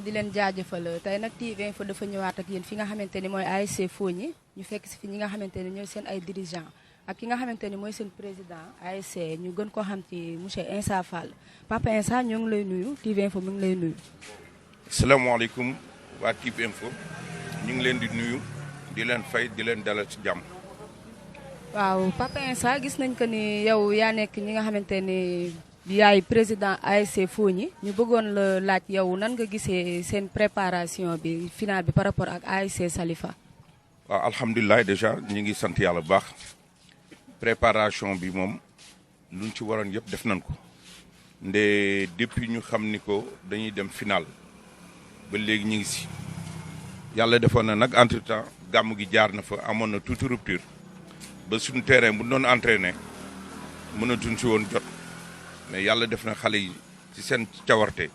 di leen jaajëfal tey nag TV Info dafa ñëwaat ak yéen fi nga xamante ni mooy ASC Fogny ñu fekk si fi ñi nga xamante ni ñooy seen ay dirigeants ak ki nga xamante ni mooy seen président ASC ñu gën ko xam ci monsieur Insa Fall Papa Insa ñoo ngi lay nuyu TV Info mi ngi lay nuyu. salaamaaleykum waa TV Info ñu ngi leen di nuyu di leen fay di leen dalal ci jàmm. waaw Papa Insa gis nañ ko ni yow yaa nekk ñi nga xamante ni yaay président ASC Fogny ñu bëggoon la laaj yow nan nga gisee seen préparation bi final bi par rapport ak ASC Salifa. waaw alhamdulilah déjà ñu ngi sant yàlla bu baax préparation bi moom luñ ci waroon yëpp def nañ ko nde depuis ñu xam ni ko dañuy dem final ba léegi ñu ngi si yàlla defoon na nag entre temps gàmm gi jaar na fa amoon na tuuti rupture ba suñu terrain bu doon entraîné mënatuñ si woon jot mais yàlla def na xale yi ci seen cawarte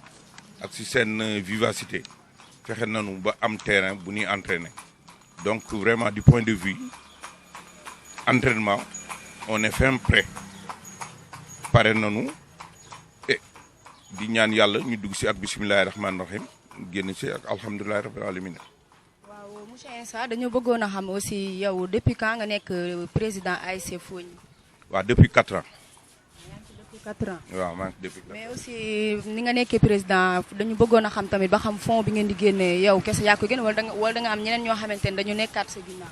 ak ci seen vivacité fexe nañu ba am terrain bu ñuy entraîné donc vraiment du point de vue entraînement on est fin prêt pare nañu et di ñaan yàlla ñu dugg si ak bisimilahi rahmaani rahim génn si ak alhamdulilahi rabbil alamin. waaw monsieur Insa dañoo bëggoon a xam aussi yow depuis quand nga nekk président ASC Fogny. waaw depuis 4 ans. 4 ans waaw maa ngi depuis 4 ans. mais aussi ni nga nekkee président dañu bëggoon a xam tamit ba xam fond bi ngeen di génnee yow kese yaa ko génne wala da nga am ñeneen ñoo xamante ne dañu nekkaat sa ginnaaw.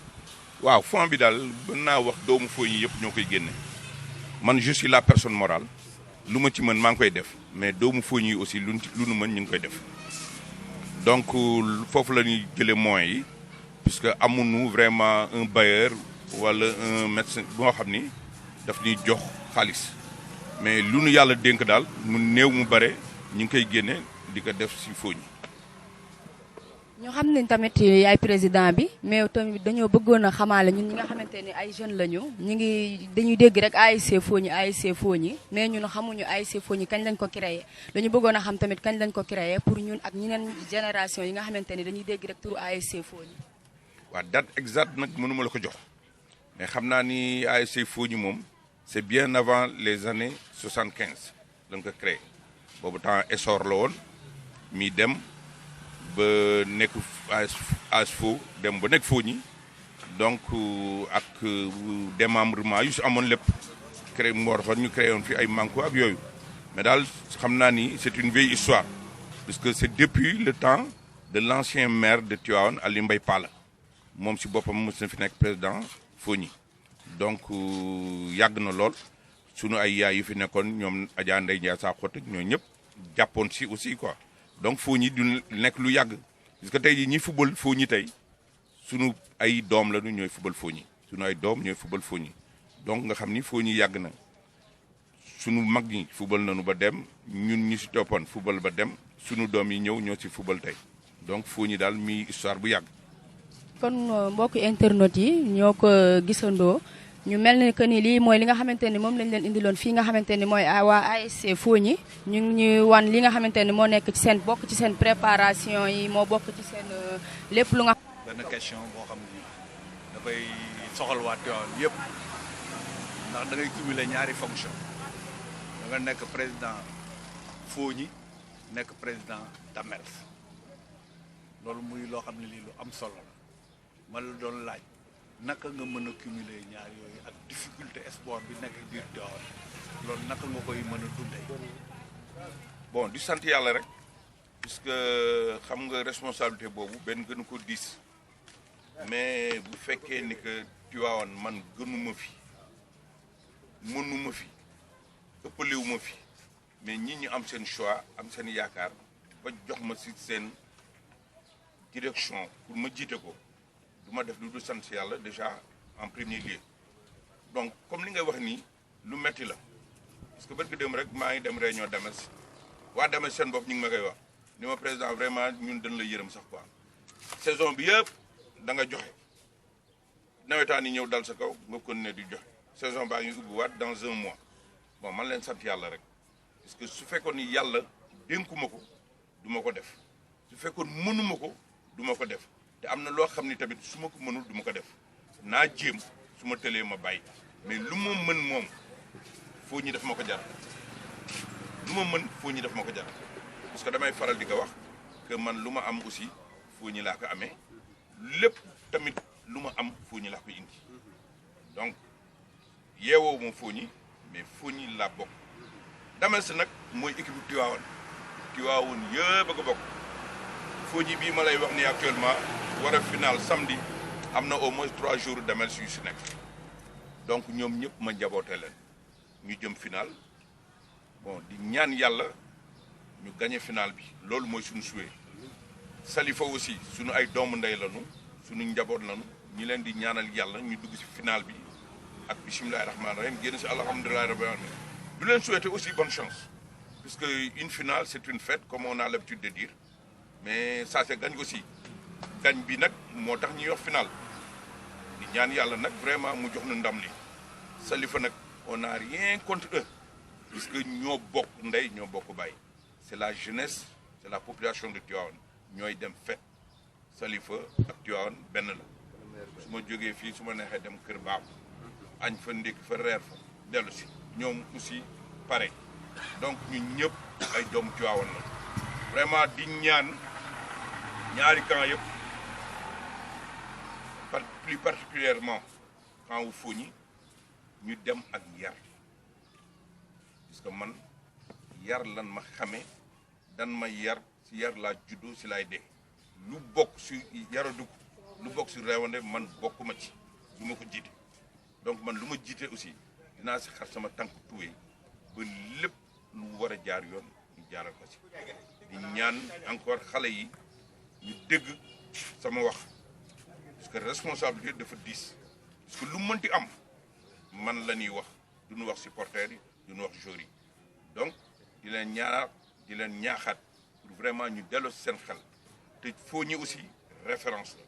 waaw fond bi daal mën naa wax doomu Fogny yëpp ñoo koy génne man je suis la personne morale lu ma ci mën maa ngi koy def mais doomu Fogny yi aussi lu nu mën ñu ngi koy def donc foofu la ñuy jëlee moyens yi puisque amuñu vraiment un bailleur wala un médecin bu nga xam ni daf ñuy jox xaalis. mais lu nu yàlla dénk daal mu néew mu bare ñu ngi koy génne di ko def ci Fogny. ñoo xam nañ tamit yaay président bi mais tamit dañoo bëggoon a xamaale ñun ñi nga xamante ni ay jeunes lañu dañuy dégg rek ASC Fogny mais ñun xamuñu ASC Fogny kañ lañ ko créé dañu bëggoon a xam tamit kañ lañ ko créé pour ñun ak ñeneen génération yi nga xamante ni dañuy dégg rek turu ASC Fogny. waaw date exacte nag mënuma la ko jox mais xam naa ni ASC Fogny moom. c'est bien avant les années 75 lañ ko créé boobu temps essor la woon mi dem ba nekk ASFO dem ba nekk Fogny donc ak démembrement yu si amoon lépp créé moo taxoon ñu créé woon fi ay manko ak yooyu mais daal xam naa ni c'est une vieille histoire puisque c'est depuis le temps de l'ancien maire de Tivaouane Ali Mbaye Pala moom si boppam mos na fi nekk président Fogny donc yàgg na lool sunu ay yaay yu fi nekkoon ñoom Adja Ndeye Ndiaye saa xott ñoo ñëpp jàppoon si aussi quoi donc Fogny du nekk lu yàgg parce que tey jii ñi football Fogny tey sunu ay doom la ñu ñooy football Fogny sunu ay doom ñooy football Fogny donc nga xam ni Fogny yàgg na sunu mag ñi football nañu ba dem ñun ñi si toppoon football ba dem sunu doom yi ñëw ñoo si football tey donc Fogny daal mi histoire bu yàgg. kon mbokk internet yi ñoo ko gisandoo ñu mel ni que ni lii mooy li nga xamante ni moom lañ leen indiloon fii nga xamante ni mooy waa ASC Fogny ñu ngi ñuy wan li nga xamante ni moo nekk ci seen bokk ci seen préparation yi moo bokk ci seen lépp lu nga. benn question boo xam ni dafay soxal waa Tivaouane yëpp ndax da ngay cumuler ñaari fonction da nga nekk président Fogny nekk président Damels loolu muy loo xam ne lii lu am solo la. ma la doon laaj naka nga mën a cumuler ñaar yooyu ak difficulté sport bi nekk biir Tivaouane loolu naka nga koy mën a dundee. bon di sant yàlla rek puisque xam nga responsabilité boobu benn gënu ko diis mais bu fekkee ni que Tivaouane man gënuma fi mënuma fi ëppalewuma fi mais ñi ñu am seen choix am seen yaakaar ba jox ma si seen direction pour ma jiite ko. du ma def lu du sant yàlla déjà en premier lieu donc comme li ngay wax nii lu metti la parce que barki dem rek maa ngi dem réunion Damels waa Damels seen bopp ñu ngi ma koy wax ni ma président vraiment ñun dañ la yërëm sax quoi saison bi yëpp da nga joxe nawetaan yi ñëw dal sa kaw nga continuer di joxe saison baa ngi ubbiwaat dans 1 mois bon man leen sant yàlla rek parce que su fekkoon ni yàlla dénkuma ko du ma ko def su fekkoon mënuma ko du ma ko def te am na loo xam ni tamit su ma ko mënul du ma ko def naa jéem su ma tëlee ma bàyyi mais lu ma mën moom Fogny daf ma ko jar lu ma mën Fogny daf ma ko jar parce que damay faral di ko wax que man lu ma am aussi Fogni laa ko amee lépp tamit lu ma am Fogni laa ko indi donc yeewoo moom Fogni mais Fogni laa bokk. Damels nag mooy équipe Tivaouane yëpp a ko bokk Fogni bii ma lay wax ni actuellement war a final samedi am na au moins 3 jours Damels yu si nekk donc ñoom ñëpp ma njaboote leen ñu jëm final bon di ñaan yàlla ñu gagné final bi loolu mooy suñu souhait. Salifa aussi suñu ay doomu ndey lañu suñu njaboot lañu ñi leen di ñaanal yàlla ñu dugg si final bi ak bisimilahi rahmaani rahim génn si alhamdulilahi rabbil alamin du leen souhaiter aussi bonne chance puisque une finale c'est une fête comme on a l'habitude de dire mais ça c'est gagne aussi gagne bi nag moo tax ñuy wax final di ñaan yàlla nag vraiment mu jox na ndam li Salifa nag on n'a rien contre eux puisque ñoo bokk ndey ñoo bokk baay c'est la jeunesse c'est la population de Tivaouane ñooy dem fête Salifa ak Tivaouane benn la su ma jógee fii su ma neexee dem kër baab añ fa ndékki fa reer fa dellu si ñoom aussi pareil donc ñun ñëpp ay doomu Tivaouane la vraiment di ñaan ñaari camp yëpp plus particulièrement camp wu Fogni ñu dem ak yar parce que man yar lan ma xamee dan ma yar si yar laa juddoo si laay dee lu bokk si yaradugg lu bokk si réewande man bokkuma ci du ma ko jiite donc man lu ma jiite aussi dinaa si xar sama tànk tuwee ba lépp lu war a jaar yoon ñu jaaral ko si di ñaan encore xale yi ñu dégg sama wax parce que responsabilité dafa diis parce que lu mënti am man la ñuy wax du ñu wax supporters yi du ñu wax joueurs yi donc di leen ñaaraat di leen ñaaxaat pour vraiment ñu delloo si seen xel te Fogni aussi référence la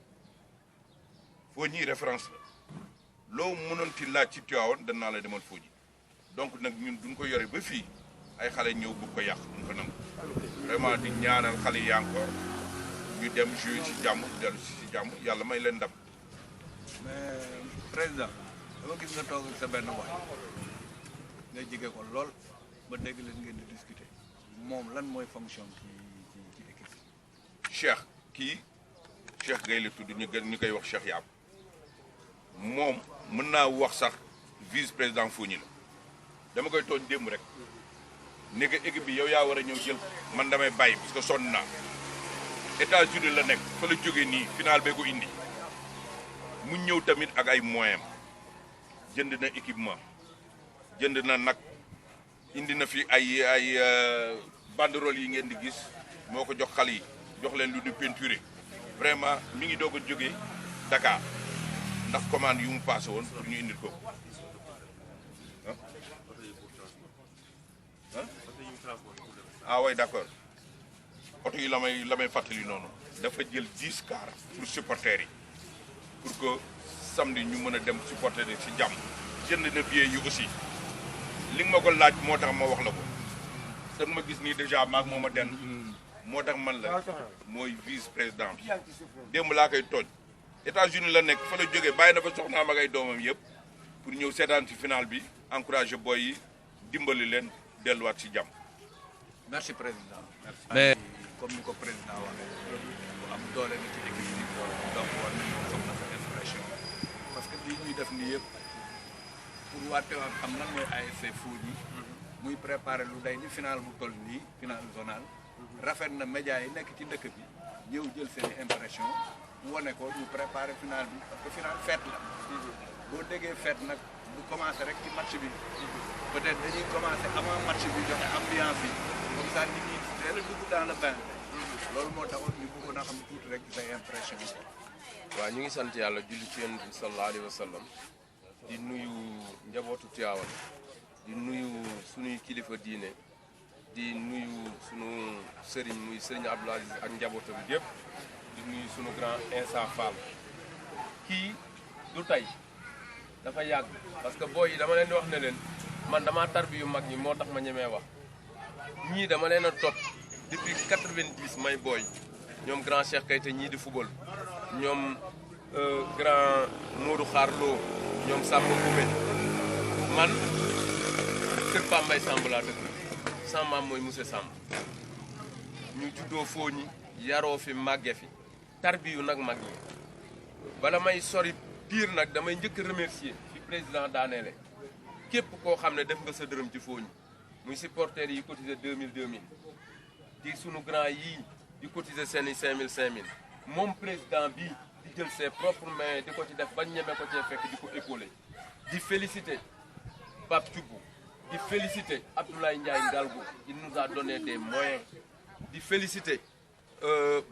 Fogni référence la loo mënoon ti laaj ci Tivaouane danaa la demal Fogni donc nag ñun duñ ko yore ba fii ay xale ñëw bëgg ko yàq duñ ko nangu vraiment di ñaanal xale yi encore ñu dem jouer ci jàmm dellu si jàmm yàlla may leen ndam. mais président dama gis nga toog ak sa benn wax nga jege ko lool ba dégg leen ngeen di discuter moom lan mooy fonction ci équipe bi. Cheikh Gueye la tudd ñu koy wax Cheikh Yaab moom mën naa wax sax vice président Fogni la dama koy tooñ démb rek ne que équipe bi yow yaa war a ñëw jël man damay bàyyi parce que sonn naa États-Unis la nekk fa la jógee nii final bee ko indi mu ñëw tamit ak ay moyens jënd na équipement jënd na nag indi na fi ay banderole yi ngeen di gis moo ko jox xale yi jox leen lu ñu peinturé vraiment mi ngi doog a jógee Dakar ndax commande yu mu passé woon pour ñu indil ko ah oui d'accord oto yi la may fàttali noonu dafa jël 10 cars pour supporters yi pour que samedi ñu mën a dem supporter yi ci jàmm jënd na billet yi aussi li nga ma ko laaj moo tax ma wax la ko da nga ma gis nii déjà maag moom a den moo tax man la mooy vice président bi démb laa koy tooñ États-Unis la nekk fa la jógee bàyyi na fa soxnaam ak ay doomam yëpp pour ñëw seetaan ci final bi encourager boy yi dimbali leen delluwaat ci jàmm. merci président. merci mais comme ni ko président waxee bu am doole na ci équipe bi donc war nañu soxla sa impression parce que lii ñuy def nii yëpp pour waa Tivaouane xam lan mooy ASC Fogni muy préparer lu day ni final bu toll nii final zonal rafet na média yi nekk ci dëkk bi ñëw jël seen impression mu wane ko ñu préparer final bi parce que final fête la boo déggee fête nag du commencer rek ci match bi peut-être dañuy commencer avant match bi joxe ambiance bi comme ça nit ñi teel a dugg dans le bain loolu moo taxoon ñu bëggoon a xam tuuti rek say impression yi. waaw ñu ngi sant yàlla julli ci Yonent bi sallallahu alayhi wa sallam di nuyu njabootu Tivaouane di nuyu sunuy kilifa diine di nuyu sunu sëriñ muy sëriñ Abdoul Aziz ak njabootam yëpp di nuyu sunu grand Insa Fall kii du tey dafa yàgg parce que booy yi dama leen di wax ne leen man damaa tarbi yu mag ñi moo tax ma ñemee wax ñii dama leen a topp depuis 90 may booy ñoom grand Cheikh Kayte ñii di football ñoom grand Modou Xaarloo ñoom Samba Goumé man kër Pambay Samb laa dëkk sama maam mooy monsieur Samb ñu juddoo Fogni yaroo fi màgge fi tarbiyu nag mag ñi bala may sori piir nag damay njëkk remercier fi président daaneele képp koo xam ne def nga sa dërëm ci Fogny muy supporters yi cotiser 2000 di sunu grand yii di cotiser seeni 5000 moom président bi di jël ses propres mains di ko ci def ba ñeme ko cee fekk di ko épauler di féliciter Pape Thioubou di féliciter Abdoulaye Ndiaye Ngalgou il nous a donné des moyens di féliciter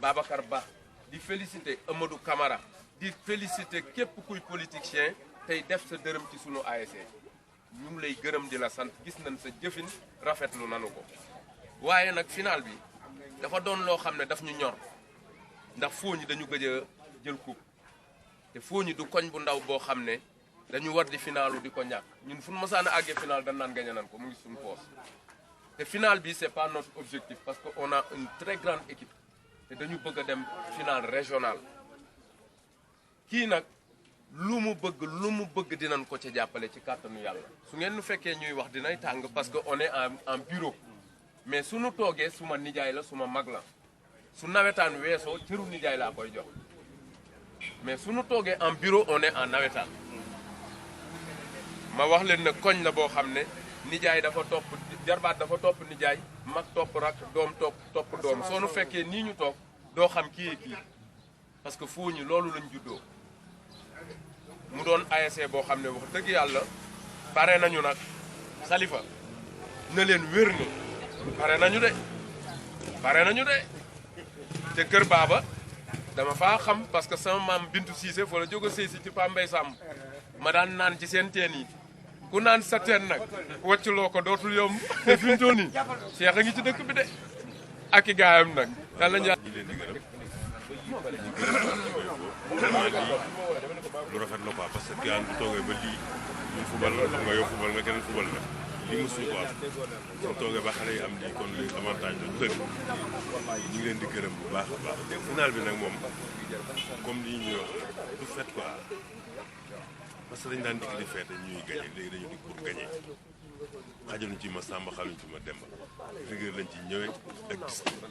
Babacar Ba di féliciter Amadou Camara di féliciter képp kuy politicien tey def sa dërëm ci sunu ASC ñu ngi lay gërëm di la sant gis nañ sa jëfin rafetlu nanu ko waaye nag final bi dafa doon loo xam ne daf ñu ñor ndax Fogny dañu gëj a jël coupe te Fogny du koñ bu ndaw boo xam ne dañu war di finalu di ko ñàkk ñun fu nu mësaan a àggee final dañ naan gañe nan ko mu ngi suñu poos te final bi c'est pas notre objectif parce que on a une très grande équipe te dañu bëgg a dem final régional kii nag lu mu bëgg dinañ ko ci jàppale ci kàttanu yàlla su ngeen nu fekkee ñuy wax dinay tàng parce que on est en bureau mais suñu toogee suma nijaay la suma mag la su nawetaan weesoo cëru nijaay laa koy jox mais suñu toogee en bureau on est en nawetaan ma wax leen ne koñ la boo xam ne nijaay dafa topp jarbaat dafa topp nijaay mag topp rak doom topp doom soo nu fekkee nii ñu toog doo xam kii kii parce que Fogny loolu lañ juddoo mu doon ASC boo xam ne wax dëgg yàlla pare nañu nag Khalifa na leen wér ni pare nañu de te kër baaba dama faa xam parce que sama maam Bintu Cissé fa la jóg a sëy si ci Pambay Samb ma daan naan ci seen teen yi ku naan sa teen nag wàcculoo ko dootul yomb te fi mu toll nii Cheikh a ngi ci dëkk bi de ak i gaayam nag yàlla ñaan lu rafet la quoi parce que gaan bu toogee ba lii ñun fubal la xam nga yow fubal nga keneen fubal la lii mosuñu ko am suñu toogee ba xale yi am lii kon li avantage la dëgg ñu ngi leen di gërëm bu baax a baax final bi nag moom comme li ñuy wax du fait quoi parce que dañu daan dikk di feete ñuy gagné léegi dañu dikk pour gagné xajaluñ ci ma Samba xajaluñ ci ma Demba rigueur lañ ci ñëwee ak discipline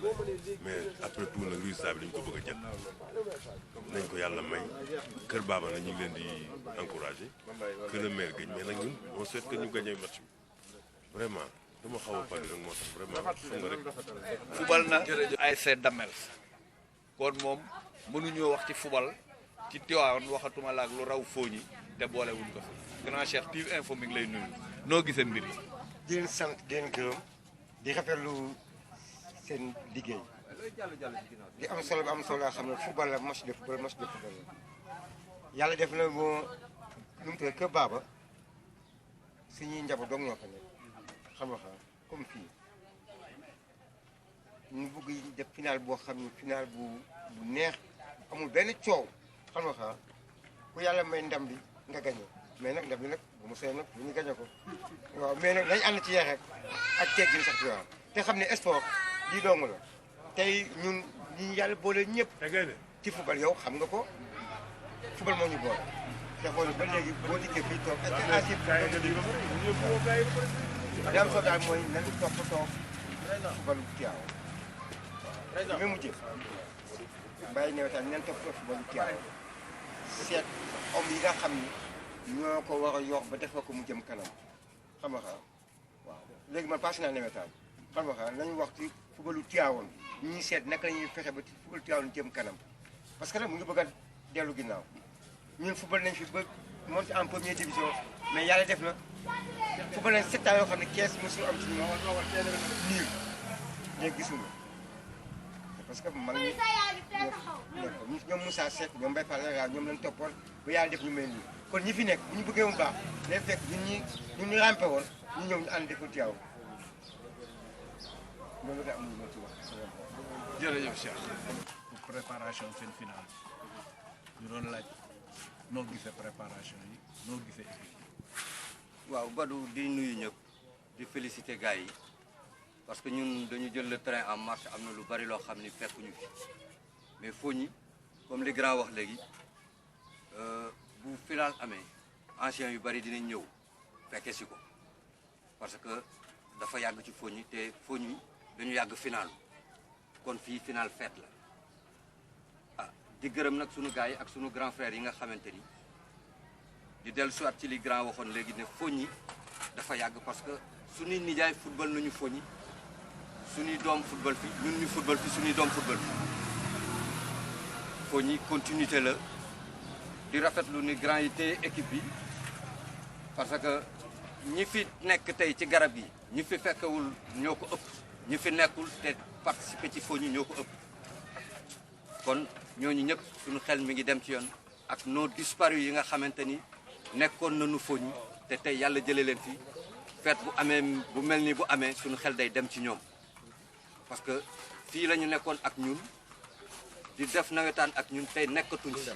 mais après tout nag résultat bi dañ ko bëgg a jël nañ ko yàlla may kër baaba na ñu ngi leen di encouragé que le maire gagne mais nag ñun on souhaite que ñu gagné match bi vraiment dama xaw a pare rek moo tax vraiment xam nga rek fubal na ASC Damel kon moom mënuñoo wax ci fubal ci Tivaouane waxatuma laak lu raw Fogny te boole wuñ ko fi grand Cheikh TIV info mi ngi lay nuyu noo gisee mbir yi di leen sant di leen gërëm di rafetlu seen liggéey di am solo bi am solo laa xam ne football la match de football la yàlla def na moo nu mu tudd kër baaba suñuy njaboot doog ñoo fa nekk xam nga comme fii ñu bëgg def final boo xam ne final bu neex amul benn coow xam nga ku yàlla may ndam bi nga gañe mais nag ndam bi nag bu mu seen nag bu ñu gañe ko waaw mais nag nañ ànd ci yeex rek ak teggin sax waaw te xam ne sport lii dong la tey ñun ñi yàlla boole ñëpp ci football yow xam nga ko football moo ñu boole te xool ba léegi boo dikkee fii toog ak asib li am solo daal mooy nañ toppatoo football Tivaouane waaw même mujjee bàyyi nawetaan nañ toppatoo football Tivaouane seet homme yi nga xam ni ñoo ko war a yokk ba defoo ko mu jëm kanam xam nga waaw léegi man passé naa nawetaan xam nga nañu wax ci footballu Tivaouane ñuy seet naka la ñuy fexe ba footballu Tivaouane jëm kanam parce que nag mu ngi bëgg a dellu ginnaaw ñun football nañ fi ba monté en première division mais yàlla def na football nañ 7 ans yoo xam ne kees mosul am ci ñun nii léegi gisuñu parce que mag ñi ñoom Moussa Seck ñoom Mbaye Fall ñoom lañ toppoon ba yàlla def ñu mel nii kon ñi fi nekk bu ñu bëggee mu baax day fekk ñun ñu rampé woon ñu ñëw ñu ànd deful Tivaouane loolu da am lu ma ci wax. jërëjëf Cheikh pour préparation seen final ñu doon laaj noo gisee préparation yi noo gisee équipe yi waaw Badou di nuyu ñëpp di féliciter gars yi parce que ñun dañu jël le train en marche am na lu bari loo xam ni fekkuñu fi mais Fogny comme li grand wax léegi bu final amee anciens yu bari dinañ ñëw fekke si ko parce que dafa yàgg ci Fogny te Fogny dañu yàgg final kon fii final fête la di gërëm nag sunu gars yi ak sunu grand frère yi nga xamante ni di dellu soit ci li grand waxoon léegi ne Fogny dafa yàgg parce que suñuy nijaay football nañu Fogny suñuy doom football fi ñun ñu football fi suñuy doom football fi Fogny continuité la di rafetlu ni grand yi téye équipe bi parce que ñi fi nekk tey ci garab yi ñi fi fekkewul ñoo ko ëpp ñi fi nekkul te participer ci Fogny ñoo ko ëpp kon ñooñu ñëpp suñu xel mi ngi dem ci yoon ak nos disparus yi nga xamante ni nekkoon nañu Fogny te tey yàlla jëlee leen fi fête bu amee bu mel ni bu amee suñu xel day dem ci ñoom parce que fii la ñu nekkoon ak ñun di def nawetaan ak ñun tey nekkatuñ ci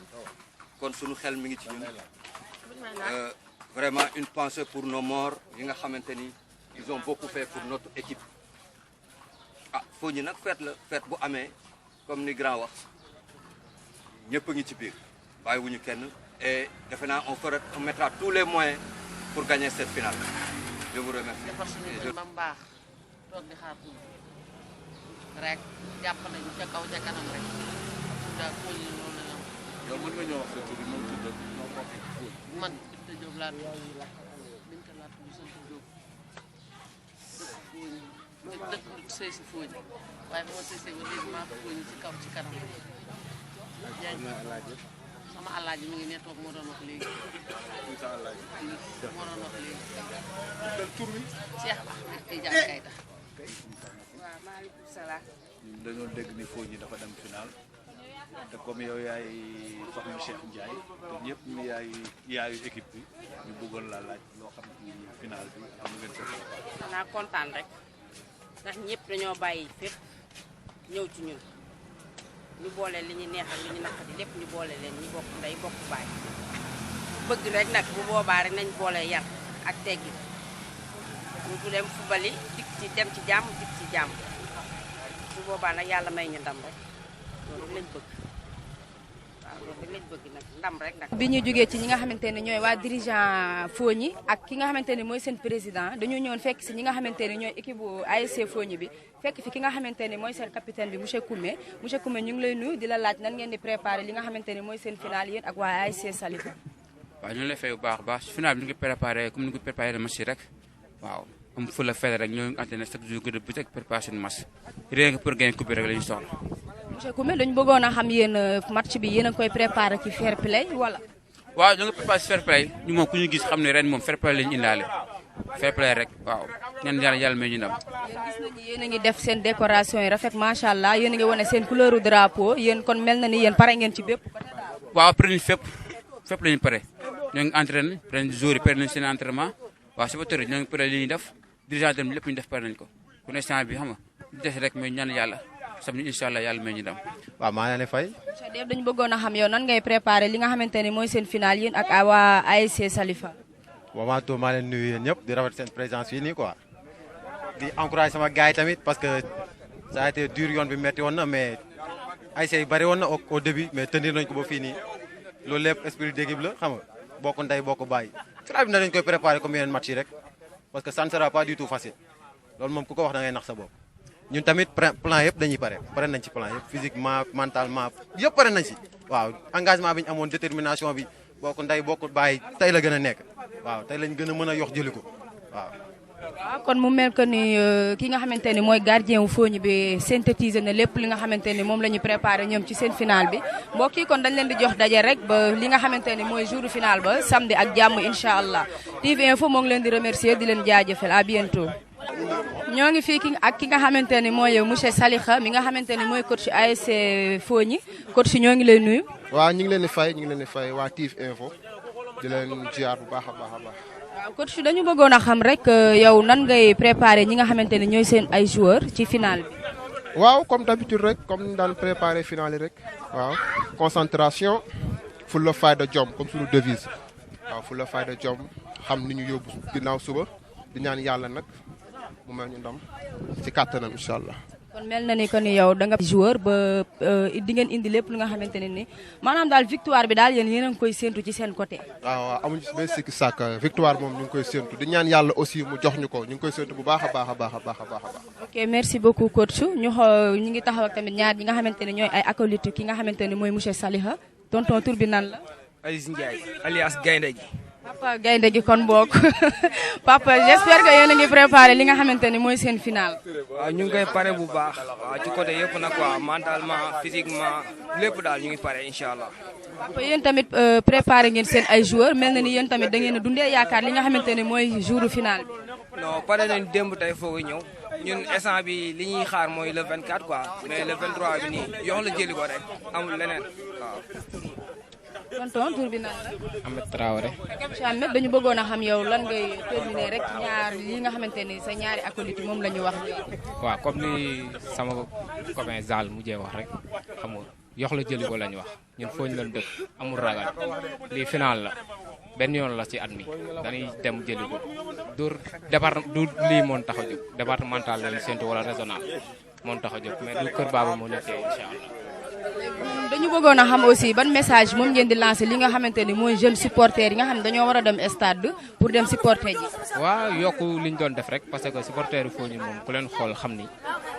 kon suñu xel mi ngi ci ñun vraiment une pensée pour nos morts yi nga xamante ni ils ont beaucoup fait pour notre équipe ah Fogny nag fête la fête bu amee comme ni grand wax ñëpp a ngi ci biir bàyyiwuñu kenn et defe naa on mettra tous les moyens pour gagner cette finale je vous remercie. defar suñu kër ba mu baax toog di xaar rek jàpp nañu ca kaw ca kanam rek daal Fogny loolu la ñu am. yow mën nga ñëw wax sa tur bi moom tudd moom moo fi Fogny. man Binta Diop laa tudd Binta laa tudd sant Diop dëkk sëy si Fogny waaye bu ma sëy see ba léegi maa ko Fogny ci kaw ci kanam sama alaaji mi ngi ne toog moo doon wax léegi moo doon wax léegi tur bi. Cheikh Ahmed Tidiane Keita. waaw maaleykum salaam. ñun dañoo dégg ni Fogny dafa dem final te comme yow yaay soxna Cheikh Ndiaye te ñëpp ni yaayu équipe bi ñu bëggoon laa laaj loo xam ni final bi am na ngeen ko préparé. xanaa kontaan rek ndax ñëpp dañoo bàyyi fépp ñëw ci ñun ñu boole li ñu neex ak li ñu naqari lépp ñu boole leen ñu bokk ndey bokk baay bëgg rek nag bu boobaa rek nañ boole yar ak teggi ñu du dem fubali dik ci dem ci jàmm dik ci jàmm bu boobaa nag yàlla may ñu ndam rek loolu lañ bëgg waaw loolu lañ bëgg nag ndam rek nag. bi ñu jógee ci ñi nga xamante ne ñooy waa dirigeant Fogny ak ki nga xamante ne mooy seen président dañoo ñëwoon fekk si ñi nga xamante ne ñooy équipe bu ASC Fogny bi fekk fi ki nga xamante ne mooy seen capitaine bi monsieur Koumé ñu ngi lay nuyu di la laaj nan ngeen di préparer li nga xamante ne mooy seen final yéen ak waa ASC Salifa. waaw ñu ngi lay fay bu baax a baax final bi ñu ngi préparé comme ni ñu ko préparé match rek waaw am fu la fay rek ñoo ngi entraîné chaque jour gën a bëccëg préparation match rien que pour gagner coupe rek la ñu soxla. monsieur Koumé dañu bëggoon a xam yéen match bi yéen a koy préparé ci fair play wala. waaw ñu ngi préparé ci fair play ñu moom ku ñu gis xam ne ren moom fair play la ñu indaale fair play rek waaw ñaan yàlla may ñu ndam. yéen gis nañu yéen a ngi def seen décoration yi rafet macha allah yéen a ngi wane seen couleur drapeau yéen kon mel na ni yéen pare ngeen ci bépp. waaw pare nañu fépp la ñu pare ñoo ngi entraîné ren jour yi pare nañu seen entraînement waaw supporters ñoo ngi pare li ñuy def dirigeant dem lépp ñu def pare nañu ko ku ne instant bi xam nga li des rek mooy ñaan yàlla samedi incha allah yàlla may ñu ndam. waaw maa ngi leen di fay. monsieur Deme dañu bëggoon a xam yow nan ngay préparé li nga xamante ne mooy seen final yéen ak waa ASC Salifa. moment tout maa leen nuyu yéen ñëpp di rafet seen présence fii nii quoi di encouragé sama gars yi tamit parce que ça a été dur yoon bi metti woon na mais ASC yi bëri woon na au début mais tenir nañ ko ba fii nii loolu lépp esprit d'équipe la xam nga bokk ndey bokk bàyyi. final bi dañ koy préparé comme yeneen match yi rek parce que ça ne sera pas du tout facile loolu moom ku ko wax da ngay nax sa bopp. ñun tamit plan yëpp dañuy pare nañ ci plan yëpp physiquement mentalement yëpp pare nañ si waaw engagement bi ñu amoon détermination bi bokk ndey bokk bàyyi tey la gën a nekk waaw tey lañ gën a mën a yox jëli ko waaw. waaw kon mu mel que ni ki nga xamante ni mooy gardien wu Fogny bi synthétiser na lépp li nga xamante ni moom la ñu préparé ñoom ci seen final bi mbokk yi kon dañ leen di jox daje rek ba li nga xamante ni mooy jour final ba samedi ak jàmm incha allah TV Info moo ngi leen di remercier di leen jaajëfal à bientôt. ñoo ngi fii ak ki nga xamante ni mooy monsieur Salikha mi nga xamante ni mooy coach ASC Fogny coach ñoo ngi lay nuyu. waaw ñu ngi leen di fay waa TV Info di leen ziar bu baax a baax a baax. waaw coach dañu bëggoon a xam rek yow nan ngay préparer ñi nga xamante ni ñooy seen ay joueurs ci final bi. waaw comme d'habitude rek comme ni daan préparer final yi rek waaw concentration fulla fayda jom comme suñu devise waaw fulla fayda jom xam ni ñu yóbbu ginnaaw suba di ñaan yàlla nag mu may ñu ndam ci kàttanam incha allah. kon mel na ni que ni yow da nga joueur ba di ngeen indi lépp lu nga xamante ne ni maanaam daal victoire bi daal yéen a ngi koy séentu ci seen côté. waaw amuñu si benn sikki sàkk victoire moom ñu ngi koy séentu di ñaan yàlla aussi mu jox ñu ko ñu ngi koy séentu bu baax a baax a baax a baax a baax. ok merci beaucoup coach ñu ngi taxaw ak tamit ñaar ñi nga xamante ne ñooy ay acolytes ki nga xamante ne mooy monsieur Saliha tonton tur bi nan la. Aziz Ndiaye alias Gaynde gi. papa Gaynde gi kon bokk papa j'espère que yéen a ngi préparé li nga xamante ni mooy seen final. waaw ñu ngi koy pare bu baax waaw ci côté yëpp nag quoi mentalement physiquement lépp daal ñu ngi pare incha allah. papa yéen tamit préparé ngeen seen ay joueurs mel na ni yéen tamit da ngeen a dundee yaakaar li nga xamante ne mooy jouru final bi. non pare nañ démb tey foog a ñëw ñun instant bi li ñuy xaar mooy le 24 quoi mais le 23 bi nii yox la jëli ko rek amul leneen waaw. tonton tur bi nan la. Ahmed Traoré. monsieur Ahmed dañu bëggoon a xam yow lan ngay terminer rek ñaar li nga xamante ni sa ñaari acolytes moom la ñu wax léegi. waaw comme ni sama copain Zal mujjee wax rek xam nga yox la jëli ko lañ wax ñun fooñ lañ dëkk amul ragal lii final la benn yoon la ci at mi dañuy dem jëli ko du lii moon tax a jóg départemental lañ séntu wala régional moon tax a jóg mais du Kër Baaba moo nekkee incha allah. dañu bëggoon a xam aussi ban message moom ngeen di lancer li nga xamante ni mooy jeune supporters yi nga xam ne dañoo war a dem stade pour dem supporter ji. waaw yokku li ñu doon def rek parce que supporters yi Fogny moom ku leen xool xam ni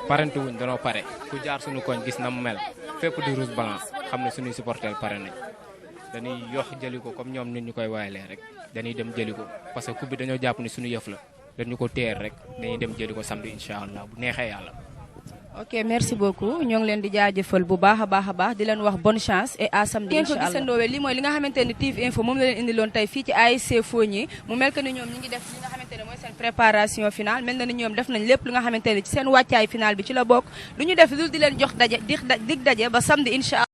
parente wuñ danoo pare ku jaar suñu koñ gis na mu mel fépp di rouge blanc xam ne suñuy supporters pare nañ dañuy yox jëli ko comme ñoom nit ñu koy waayalee rek dañuy dem jëli ko parce que coupe bi dañoo jàpp ni suñu yëf la dañu ko téer rek dañuy dem jëli ko samedi incha allah bu neexee yàlla. ok merci beaucoup ñoo ngi leen di jaajëfal bu baax a baax di leen wax bonne chance et à samedi incha allah gisandoowe li mooy li nga xamante ni TIV info moom la leen indiloon tey fii ci ASC Fogny mu mel que ni ñoom ñi ngi def li nga xamante ne mooy seen préparation finale mel na ni ñoom def nañ lépp li nga xamante ne ci seen wàccaay final bi ci la bokk du ñu def lu di leen jox daje dig daje ba samedi incha allah